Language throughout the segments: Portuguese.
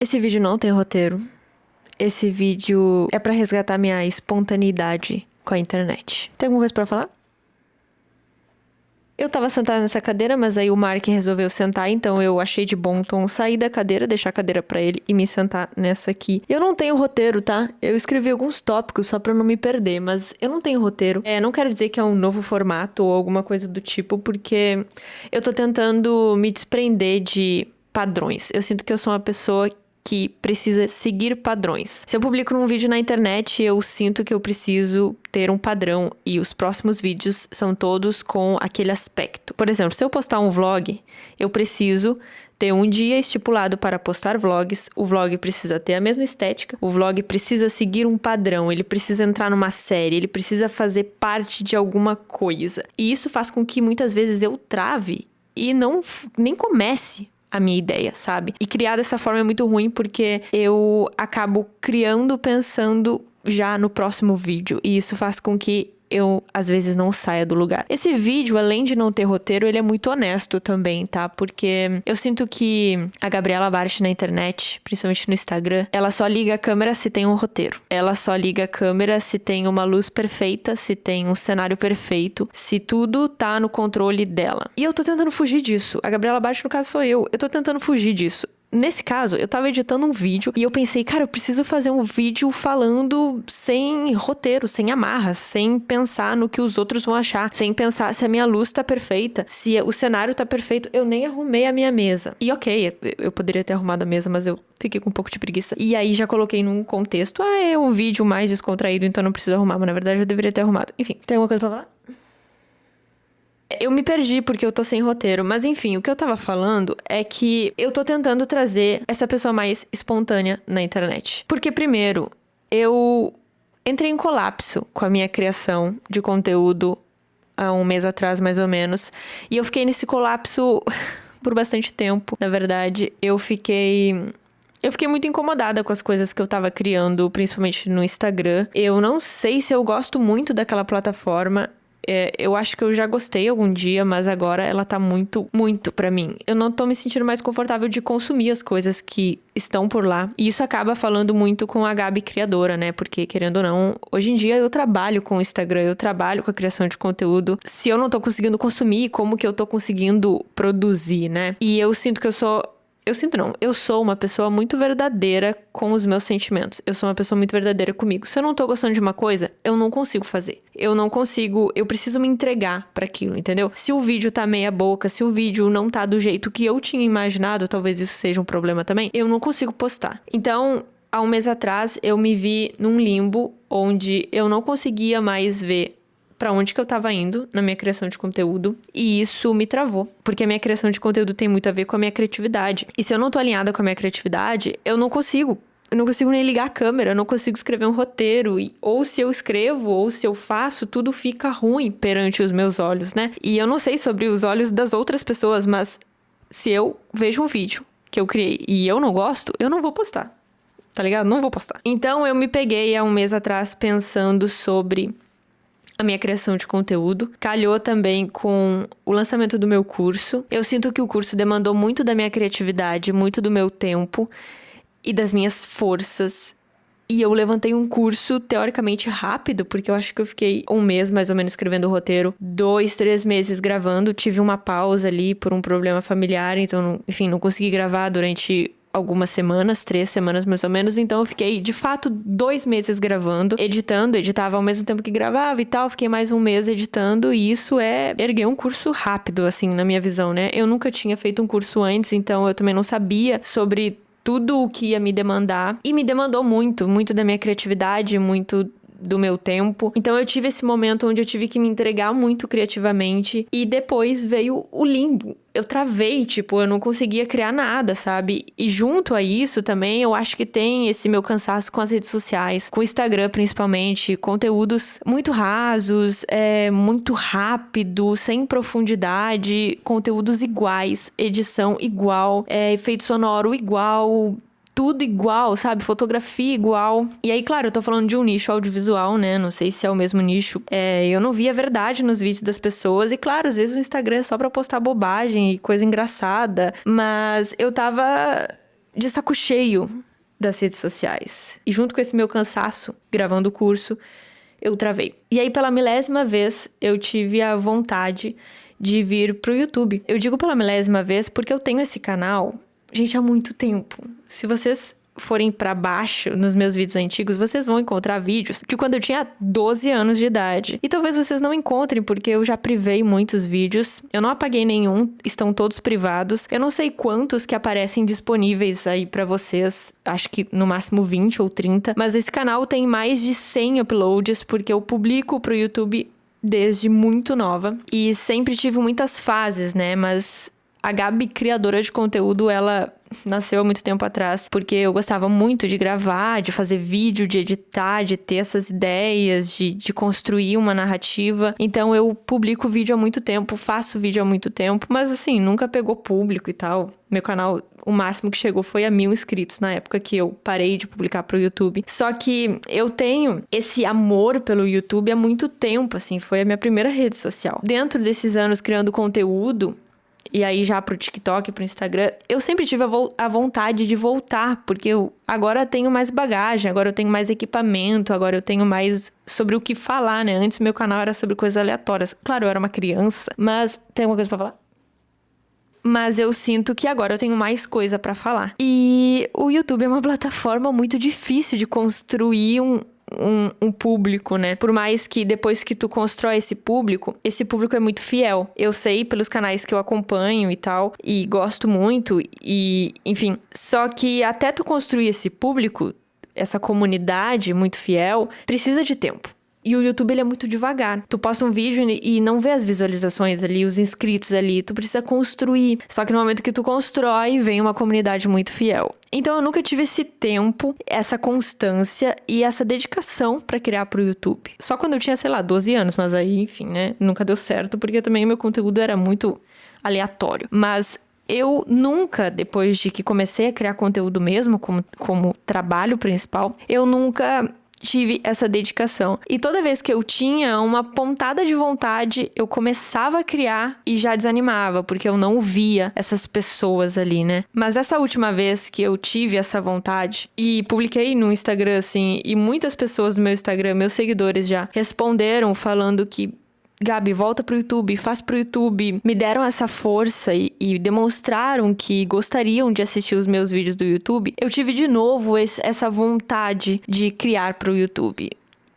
Esse vídeo não tem roteiro. Esse vídeo é pra resgatar minha espontaneidade com a internet. Tem alguma coisa pra falar? Eu tava sentada nessa cadeira, mas aí o Mark resolveu sentar, então eu achei de bom tom sair da cadeira, deixar a cadeira pra ele e me sentar nessa aqui. Eu não tenho roteiro, tá? Eu escrevi alguns tópicos só pra não me perder, mas eu não tenho roteiro. Não quero dizer que é um novo formato ou alguma coisa do tipo, porque eu tô tentando me desprender de padrões. Eu sinto que eu sou uma pessoa que precisa seguir padrões. Se eu publico um vídeo na internet, eu sinto que eu preciso ter um padrão e os próximos vídeos são todos com aquele aspecto. Por exemplo, se eu postar um vlog, eu preciso ter um dia estipulado para postar vlogs, o vlog precisa ter a mesma estética, o vlog precisa seguir um padrão, ele precisa entrar numa série, ele precisa fazer parte de alguma coisa. E isso faz com que muitas vezes eu trave e nem comece a minha ideia, sabe? E criar dessa forma é muito ruim porque eu acabo criando pensando já no próximo vídeo. E isso faz com que eu, às vezes, não saia do lugar. Esse vídeo, além de não ter roteiro, ele é muito honesto também, tá? Porque eu sinto que a Gabriela Bart na internet, principalmente no Instagram, ela só liga a câmera se tem um roteiro. Ela só liga a câmera se tem uma luz perfeita, se tem um cenário perfeito, se tudo tá no controle dela. E eu tô tentando fugir disso. A Gabriela Bart, no caso, sou eu. Eu tô tentando fugir disso. Nesse caso, eu tava editando um vídeo e eu pensei, cara, eu preciso fazer um vídeo falando sem roteiro, sem amarras, sem pensar no que os outros vão achar, sem pensar se a minha luz tá perfeita, se o cenário tá perfeito. Eu nem arrumei a minha mesa. E ok, eu poderia ter arrumado a mesa, mas eu fiquei com um pouco de preguiça. E aí já coloquei num contexto, é um vídeo mais descontraído, então não preciso arrumar, mas na verdade eu deveria ter arrumado. Enfim, tem alguma coisa pra falar? Eu me perdi porque eu tô sem roteiro, mas enfim, o que eu tava falando é que eu tô tentando trazer essa pessoa mais espontânea na internet. Porque, primeiro, eu entrei em colapso com a minha criação de conteúdo há um mês atrás, mais ou menos, e eu fiquei nesse colapso por bastante tempo. Na verdade, eu fiquei muito incomodada com as coisas que eu tava criando, principalmente no Instagram. Eu não sei se eu gosto muito daquela plataforma. Eu acho que eu já gostei algum dia, mas agora ela tá muito, muito pra mim. Eu não tô me sentindo mais confortável de consumir as coisas que estão por lá. E isso acaba falando muito com a Gabi criadora, né? Porque, querendo ou não, hoje em dia eu trabalho com o Instagram, eu trabalho com a criação de conteúdo. Se eu não tô conseguindo consumir, como que eu tô conseguindo produzir, né? E eu sinto que eu sou uma pessoa muito verdadeira com os meus sentimentos. Eu sou uma pessoa muito verdadeira comigo. Se eu não tô gostando de uma coisa, eu não consigo fazer. Eu preciso me entregar pra aquilo, entendeu? Se o vídeo tá meia boca, se o vídeo não tá do jeito que eu tinha imaginado, talvez isso seja um problema também, eu não consigo postar. Então, há um mês atrás, eu me vi num limbo onde eu não conseguia mais ver pra onde que eu tava indo na minha criação de conteúdo, e isso me travou, porque a minha criação de conteúdo tem muito a ver com a minha criatividade. E se eu não tô alinhada com a minha criatividade, eu não consigo nem ligar a câmera, eu não consigo escrever um roteiro, ou se eu escrevo, ou se eu faço, tudo fica ruim perante os meus olhos, né? E eu não sei sobre os olhos das outras pessoas, mas se eu vejo um vídeo que eu criei e eu não gosto, eu não vou postar, tá ligado? Não vou postar. Então eu me peguei há um mês atrás pensando sobre a minha criação de conteúdo. Calhou também com o lançamento do meu curso. Eu sinto que o curso demandou muito da minha criatividade, muito do meu tempo e das minhas forças. E eu levantei um curso teoricamente rápido, porque eu acho que eu fiquei um mês mais ou menos escrevendo o roteiro, 2, 3 meses gravando. Tive uma pausa ali por um problema familiar, então, enfim, não consegui gravar durante algumas semanas, 3 semanas mais ou menos. Então eu fiquei, de fato, 2 meses gravando, editava ao mesmo tempo que gravava e tal. Fiquei mais um mês editando e isso erguer um curso rápido, assim, na minha visão, né? Eu nunca tinha feito um curso antes, então eu também não sabia sobre tudo o que ia me demandar. E me demandou muito, muito da minha criatividade, muito do meu tempo. Então eu tive esse momento onde eu tive que me entregar muito criativamente e depois veio o limbo. Eu travei, eu não conseguia criar nada, sabe? E junto a isso também, eu acho que tem esse meu cansaço com as redes sociais, com o Instagram principalmente, conteúdos muito rasos, muito rápido, sem profundidade, conteúdos iguais, edição igual, efeito sonoro igual, tudo igual, sabe? Fotografia igual. E aí, claro, eu tô falando de um nicho audiovisual, né? Não sei se é o mesmo nicho. Eu não vi a verdade nos vídeos das pessoas. E claro, às vezes o Instagram é só pra postar bobagem e coisa engraçada. Mas eu tava de saco cheio das redes sociais. E junto com esse meu cansaço, gravando o curso, eu travei. E aí, pela milésima vez, eu tive a vontade de vir pro YouTube. Eu digo pela milésima vez porque eu tenho esse canal, gente, há muito tempo. Se vocês forem pra baixo nos meus vídeos antigos, vocês vão encontrar vídeos de quando eu tinha 12 anos de idade. E talvez vocês não encontrem, porque eu já privei muitos vídeos. Eu não apaguei nenhum, estão todos privados. Eu não sei quantos que aparecem disponíveis aí pra vocês. Acho que no máximo 20 ou 30. Mas esse canal tem mais de 100 uploads, porque eu publico pro YouTube desde muito nova. E sempre tive muitas fases, né? Mas a Gabi, criadora de conteúdo, ela nasceu há muito tempo atrás, porque eu gostava muito de gravar, de fazer vídeo, de editar, de ter essas ideias, de construir uma narrativa. Então eu publico vídeo há muito tempo, faço vídeo há muito tempo, mas assim, nunca pegou público e tal. Meu canal, o máximo que chegou foi a 1000 inscritos, na época que eu parei de publicar pro YouTube. Só que eu tenho esse amor pelo YouTube há muito tempo, assim, foi a minha primeira rede social. Dentro desses anos criando conteúdo, e aí já pro TikTok, pro Instagram, eu sempre tive a vontade de voltar, porque eu agora tenho mais bagagem, agora eu tenho mais equipamento, agora eu tenho mais sobre o que falar, né? Antes meu canal era sobre coisas aleatórias. Claro, eu era uma criança, mas tem alguma coisa pra falar? Mas eu sinto que agora eu tenho mais coisa pra falar. E o YouTube é uma plataforma muito difícil de construir um público, né? Por mais que depois que tu constrói esse público é muito fiel. Eu sei pelos canais que eu acompanho e tal, e gosto muito, e enfim. Só que até tu construir esse público, essa comunidade muito fiel, precisa de tempo. E o YouTube, ele é muito devagar. Tu posta um vídeo e não vê as visualizações ali, os inscritos ali. Tu precisa construir. Só que no momento que tu constrói, vem uma comunidade muito fiel. Então eu nunca tive esse tempo, essa constância e essa dedicação pra criar pro YouTube. Só quando eu tinha, sei lá, 12 anos. Mas aí, enfim, né? Nunca deu certo, porque também meu conteúdo era muito aleatório. Mas eu nunca, depois de que comecei a criar conteúdo mesmo, como trabalho principal, eu nunca tive essa dedicação. E toda vez que eu tinha uma pontada de vontade, eu começava a criar e já desanimava, porque eu não via essas pessoas ali, né? Mas essa última vez que eu tive essa vontade e publiquei no Instagram, assim, e muitas pessoas do meu Instagram, meus seguidores já, responderam falando que Gabi, volta pro YouTube, faz pro YouTube. Me deram essa força e demonstraram que gostariam de assistir os meus vídeos do YouTube. Eu tive de novo essa vontade de criar pro YouTube.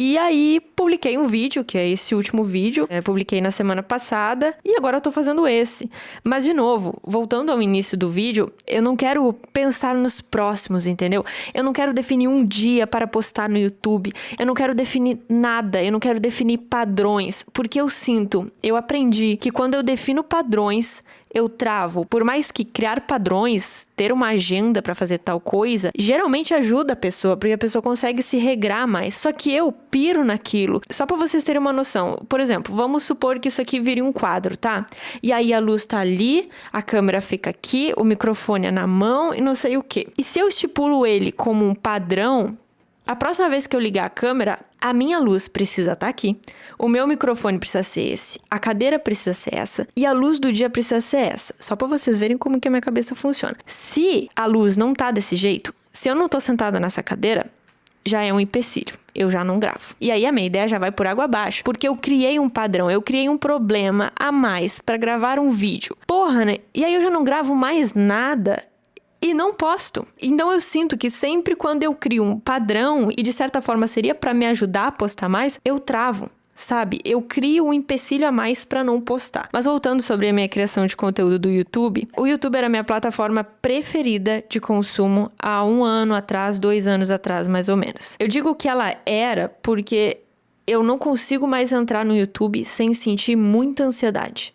E aí, publiquei um vídeo, que é esse último vídeo. Publiquei na semana passada e agora eu tô fazendo esse. Mas, de novo, voltando ao início do vídeo, eu não quero pensar nos próximos, entendeu? Eu não quero definir um dia para postar no YouTube. Eu não quero definir nada. Eu não quero definir padrões. Porque eu aprendi que quando eu defino padrões, eu travo. Por mais que criar padrões, ter uma agenda pra fazer tal coisa, geralmente ajuda a pessoa, porque a pessoa consegue se regrar mais. Só que eu piro naquilo. Só pra vocês terem uma noção. Por exemplo, vamos supor que isso aqui vire um quadro, tá? E aí a luz tá ali, a câmera fica aqui, o microfone é na mão e não sei o quê. E se eu estipulo ele como um padrão, a próxima vez que eu ligar a câmera, a minha luz precisa estar aqui, o meu microfone precisa ser esse, a cadeira precisa ser essa e a luz do dia precisa ser essa. Só pra vocês verem como que a minha cabeça funciona. Se a luz não tá desse jeito, se eu não tô sentada nessa cadeira, já é um empecilho. Eu já não gravo. E aí a minha ideia já vai por água abaixo, porque eu criei um padrão, eu criei um problema a mais pra gravar um vídeo. Porra, né? E aí eu já não gravo mais nada e não posto. Então eu sinto que sempre quando eu crio um padrão, e de certa forma seria pra me ajudar a postar mais, eu travo, sabe? Eu crio um empecilho a mais pra não postar. Mas voltando sobre a minha criação de conteúdo do YouTube, o YouTube era a minha plataforma preferida de consumo há 1 ano atrás, 2 anos atrás, mais ou menos. Eu digo que ela era porque eu não consigo mais entrar no YouTube sem sentir muita ansiedade.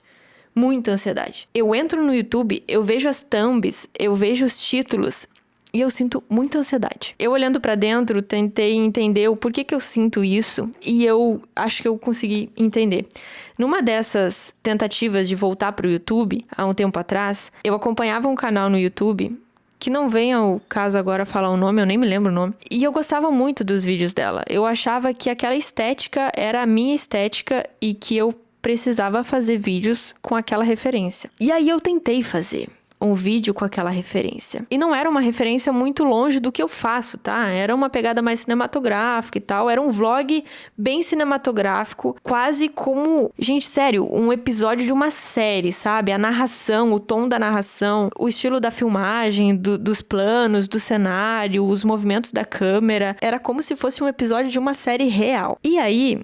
Muita ansiedade. Eu entro no YouTube, eu vejo as thumbs, eu vejo os títulos e eu sinto muita ansiedade. Eu olhando pra dentro, tentei entender o porquê que eu sinto isso e eu acho que eu consegui entender. Numa dessas tentativas de voltar pro YouTube, há um tempo atrás, eu acompanhava um canal no YouTube que não vem ao caso agora falar o nome, eu nem me lembro o nome. E eu gostava muito dos vídeos dela. Eu achava que aquela estética era a minha estética e que eu precisava fazer vídeos com aquela referência. E aí eu tentei fazer um vídeo com aquela referência. E não era uma referência muito longe do que eu faço, tá? Era uma pegada mais cinematográfica e tal. Era um vlog bem cinematográfico, quase como, gente, sério, um episódio de uma série, sabe? A narração, o tom da narração, o estilo da filmagem, dos planos, do cenário, os movimentos da câmera. Era como se fosse um episódio de uma série real. E aí,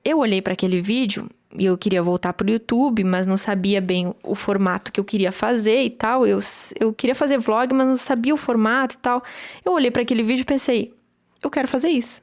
eu olhei para aquele vídeo e eu queria voltar pro YouTube, mas não sabia bem o formato que eu queria fazer e tal. Eu queria fazer vlog, mas não sabia o formato e tal. Eu olhei para aquele vídeo e pensei, eu quero fazer isso.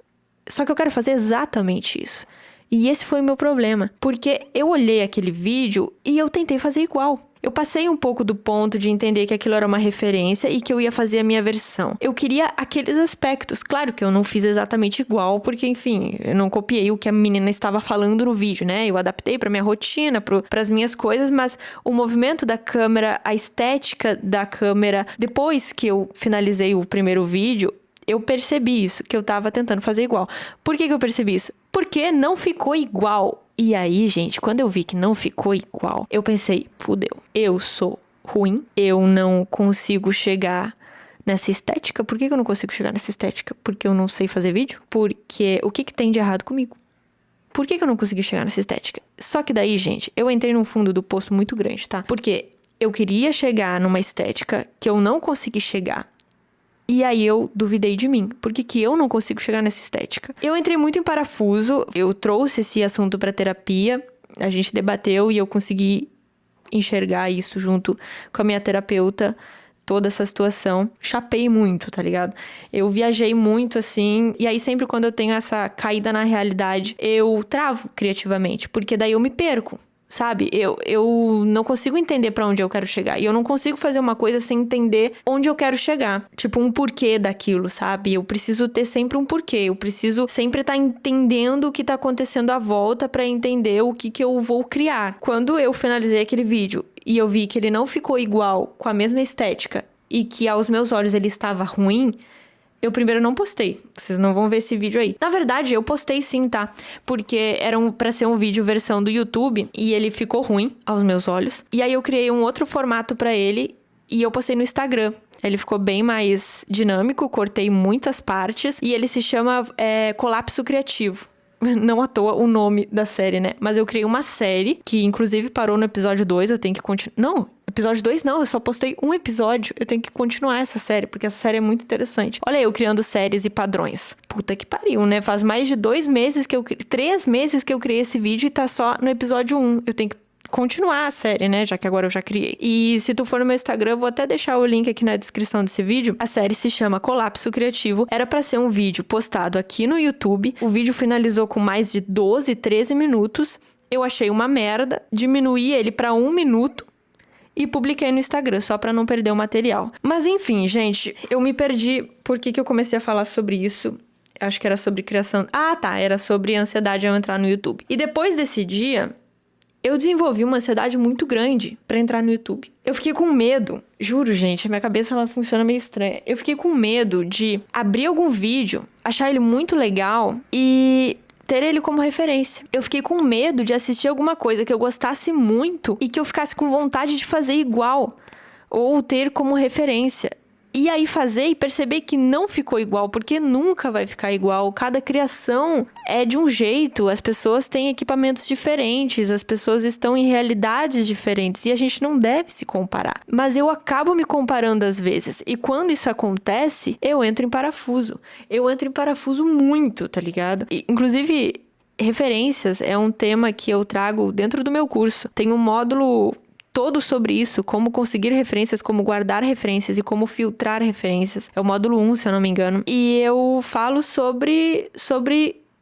Só que eu quero fazer exatamente isso. E esse foi o meu problema, porque eu olhei aquele vídeo e eu tentei fazer igual. Eu passei um pouco do ponto de entender que aquilo era uma referência e que eu ia fazer a minha versão. Eu queria aqueles aspectos. Claro que eu não fiz exatamente igual, porque, enfim, eu não copiei o que a menina estava falando no vídeo, né? Eu adaptei para minha rotina, para as minhas coisas, mas o movimento da câmera, a estética da câmera, depois que eu finalizei o primeiro vídeo, eu percebi isso, que eu tava tentando fazer igual. Por que eu percebi isso? Porque não ficou igual. E aí, gente, quando eu vi que não ficou igual, eu pensei, fudeu, eu sou ruim, eu não consigo chegar nessa estética. Por que eu não consigo chegar nessa estética? Porque eu não sei fazer vídeo? Porque o que tem de errado comigo? Por que eu não consegui chegar nessa estética? Só que daí, gente, eu entrei num fundo do poço muito grande, tá? Porque eu queria chegar numa estética que eu não consegui chegar. E aí eu duvidei de mim. Por que eu não consigo chegar nessa estética? Eu entrei muito em parafuso. Eu trouxe esse assunto pra terapia. A gente debateu e eu consegui enxergar isso junto com a minha terapeuta. Toda essa situação. Chapei muito, tá ligado? Eu viajei muito, assim. E aí sempre quando eu tenho essa caída na realidade, eu travo criativamente. Porque daí eu me perco. Sabe? Eu não consigo entender pra onde eu quero chegar. E eu não consigo fazer uma coisa sem entender onde eu quero chegar. Tipo, um porquê daquilo, sabe? Eu preciso ter sempre um porquê. Eu preciso sempre estar entendendo o que tá acontecendo à volta pra entender o que eu vou criar. Quando eu finalizei aquele vídeo e eu vi que ele não ficou igual, com a mesma estética, e que aos meus olhos ele estava ruim, eu primeiro não postei. Vocês não vão ver esse vídeo aí. Na verdade, eu postei sim, tá? Porque era pra ser um vídeo versão do YouTube e ele ficou ruim aos meus olhos. E aí eu criei um outro formato pra ele e eu postei no Instagram. Ele ficou bem mais dinâmico, cortei muitas partes e ele se chama Colapso Criativo. Não à toa o nome da série, né? Mas eu criei uma série que inclusive parou no episódio 2, eu tenho que continuar. Não, episódio 2 não, eu só postei um episódio. Eu tenho que continuar essa série, porque essa série é muito interessante. Olha eu criando séries e padrões. Puta que pariu, né? Faz mais de 3 meses que eu criei esse vídeo e tá só no episódio 1. Eu tenho que continuar a série, né? Já que agora eu já criei. E se tu for no meu Instagram, eu vou até deixar o link aqui na descrição desse vídeo. A série se chama Colapso Criativo. Era pra ser um vídeo postado aqui no YouTube. O vídeo finalizou com mais de 12, 13 minutos. Eu achei uma merda. Diminuí ele pra 1 minuto. E publiquei no Instagram, só pra não perder o material. Mas enfim, gente, eu me perdi. Por que eu comecei a falar sobre isso? Acho que era sobre criação... Ah, tá. Era sobre ansiedade ao entrar no YouTube. E depois desse dia... eu desenvolvi uma ansiedade muito grande pra entrar no YouTube. Eu fiquei com medo, juro, gente, a minha cabeça ela funciona meio estranha. Eu fiquei com medo de abrir algum vídeo, achar ele muito legal e ter ele como referência. Eu fiquei com medo de assistir alguma coisa que eu gostasse muito e que eu ficasse com vontade de fazer igual ou ter como referência. E aí fazer e perceber que não ficou igual, porque nunca vai ficar igual. Cada criação é de um jeito, as pessoas têm equipamentos diferentes, as pessoas estão em realidades diferentes e a gente não deve se comparar. Mas eu acabo me comparando às vezes e quando isso acontece, eu entro em parafuso. Eu entro em parafuso muito, tá ligado? E, inclusive, referências é um tema que eu trago dentro do meu curso. Tem um módulo todo sobre isso, como conseguir referências, como guardar referências e como filtrar referências. É o módulo 1, se eu não me engano. E eu falo sobre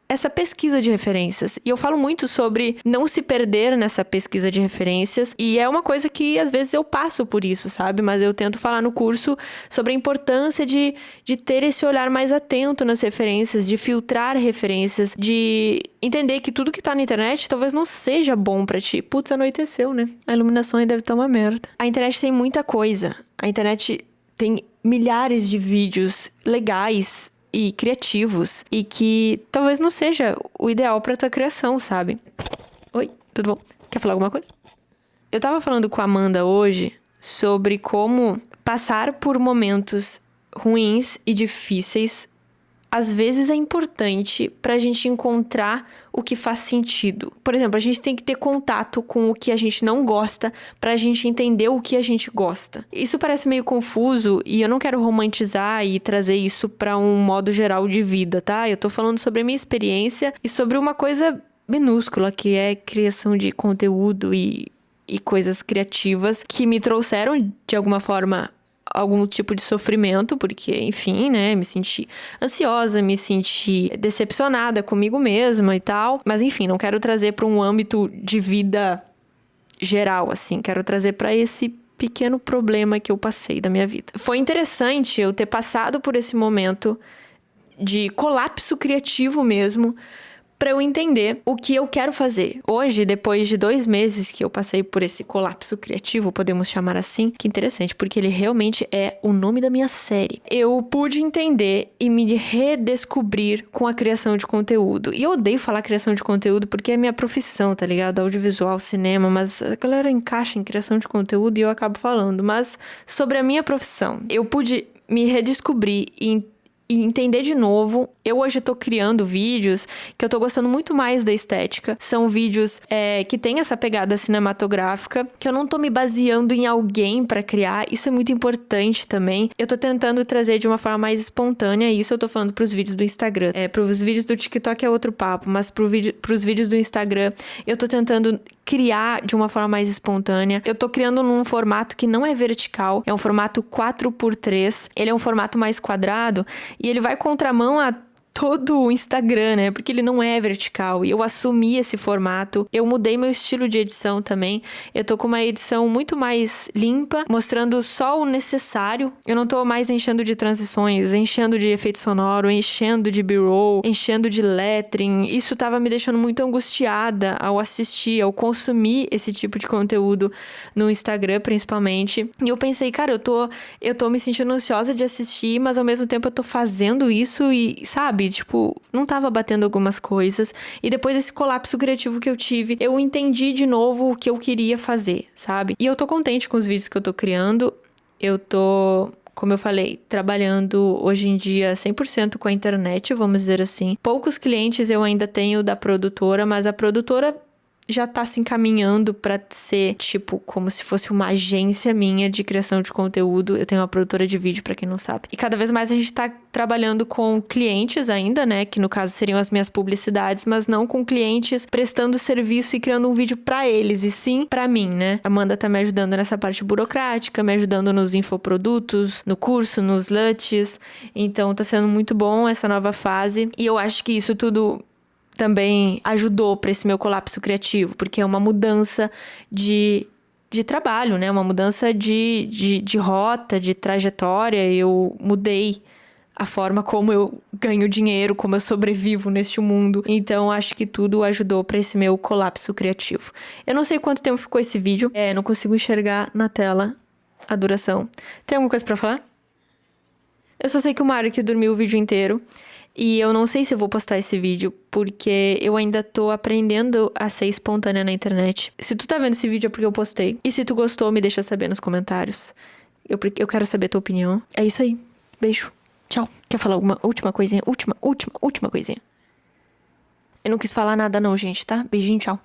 essa pesquisa de referências. E eu falo muito sobre não se perder nessa pesquisa de referências. E é uma coisa que, às vezes, eu passo por isso, sabe? Mas eu tento falar no curso sobre a importância de ter esse olhar mais atento nas referências, de filtrar referências, de entender que tudo que tá na internet talvez não seja bom pra ti. Putz, anoiteceu, né? A iluminação aí deve estar uma merda. A internet tem muita coisa. A internet tem milhares de vídeos legais e criativos e que talvez não seja o ideal pra tua criação, sabe? Oi, tudo bom? Quer falar alguma coisa? Eu tava falando com a Amanda hoje sobre como passar por momentos ruins e difíceis às vezes é importante pra gente encontrar o que faz sentido. Por exemplo, a gente tem que ter contato com o que a gente não gosta pra gente entender o que a gente gosta. Isso parece meio confuso e eu não quero romantizar e trazer isso pra um modo geral de vida, tá? Eu tô falando sobre a minha experiência e sobre uma coisa minúscula que é criação de conteúdo e coisas criativas que me trouxeram de alguma forma algum tipo de sofrimento, porque, enfim, né, me senti ansiosa, me senti decepcionada comigo mesma e tal. Mas, enfim, não quero trazer para um âmbito de vida geral, assim. Quero trazer para esse pequeno problema que eu passei da minha vida. Foi interessante eu ter passado por esse momento de colapso criativo mesmo, para eu entender o que eu quero fazer. Hoje, depois de 2 meses que eu passei por esse colapso criativo, podemos chamar assim, que interessante, porque ele realmente é o nome da minha série. Eu pude entender e me redescobrir com a criação de conteúdo. E eu odeio falar criação de conteúdo porque é minha profissão, tá ligado? Audiovisual, cinema, mas a galera encaixa em criação de conteúdo e eu acabo falando. Mas sobre a minha profissão, eu pude me redescobrir e entender de novo. Eu hoje tô criando vídeos que eu tô gostando muito mais da estética. São vídeos que tem essa pegada cinematográfica, que eu não tô me baseando em alguém pra criar. Isso é muito importante também. Eu tô tentando trazer de uma forma mais espontânea, e isso eu tô falando pros vídeos do Instagram. Pros vídeos do TikTok é outro papo, mas pros vídeos do Instagram eu tô tentando criar de uma forma mais espontânea. Eu tô criando num formato que não é vertical, é um formato 4x3. Ele é um formato mais quadrado e ele vai contramão a todo o Instagram, né? Porque ele não é vertical. E eu assumi esse formato. Eu mudei meu estilo de edição também. Eu tô com uma edição muito mais limpa, mostrando só o necessário. Eu não tô mais enchendo de transições, enchendo de efeito sonoro, enchendo de B-roll, enchendo de lettering. Isso tava me deixando muito angustiada ao assistir, ao consumir esse tipo de conteúdo no Instagram, principalmente. E eu pensei, cara, eu tô me sentindo ansiosa de assistir, mas ao mesmo tempo eu tô fazendo isso e, sabe? Tipo, não tava batendo algumas coisas. E depois desse colapso criativo que eu tive, eu entendi de novo o que eu queria fazer, sabe? E eu tô contente com os vídeos que eu tô criando. Eu tô, como eu falei, trabalhando hoje em dia 100% com a internet, vamos dizer assim. Poucos clientes eu ainda tenho da produtora, mas a produtora já tá se encaminhando pra ser, tipo, como se fosse uma agência minha de criação de conteúdo. Eu tenho uma produtora de vídeo, pra quem não sabe. E cada vez mais a gente tá trabalhando com clientes ainda, né? Que no caso seriam as minhas publicidades, mas não com clientes prestando serviço e criando um vídeo pra eles, e sim pra mim, né? A Amanda tá me ajudando nessa parte burocrática, me ajudando nos infoprodutos, no curso, nos LUTs. Então tá sendo muito bom essa nova fase. E eu acho que isso tudo também ajudou para esse meu colapso criativo, porque é uma mudança de trabalho, né? Uma mudança de rota, de trajetória. Eu mudei a forma como eu ganho dinheiro, como eu sobrevivo neste mundo. Então, acho que tudo ajudou para esse meu colapso criativo. Eu não sei quanto tempo ficou esse vídeo. Não consigo enxergar na tela a duração. Tem alguma coisa para falar? Eu só sei que o Mark dormiu o vídeo inteiro. E eu não sei se eu vou postar esse vídeo, porque eu ainda tô aprendendo a ser espontânea na internet. Se tu tá vendo esse vídeo é porque eu postei. E se tu gostou, me deixa saber nos comentários. Eu quero saber a tua opinião. É isso aí. Beijo. Tchau. Quer falar alguma última coisinha? Última coisinha. Eu não quis falar nada não, gente, tá? Beijinho, tchau.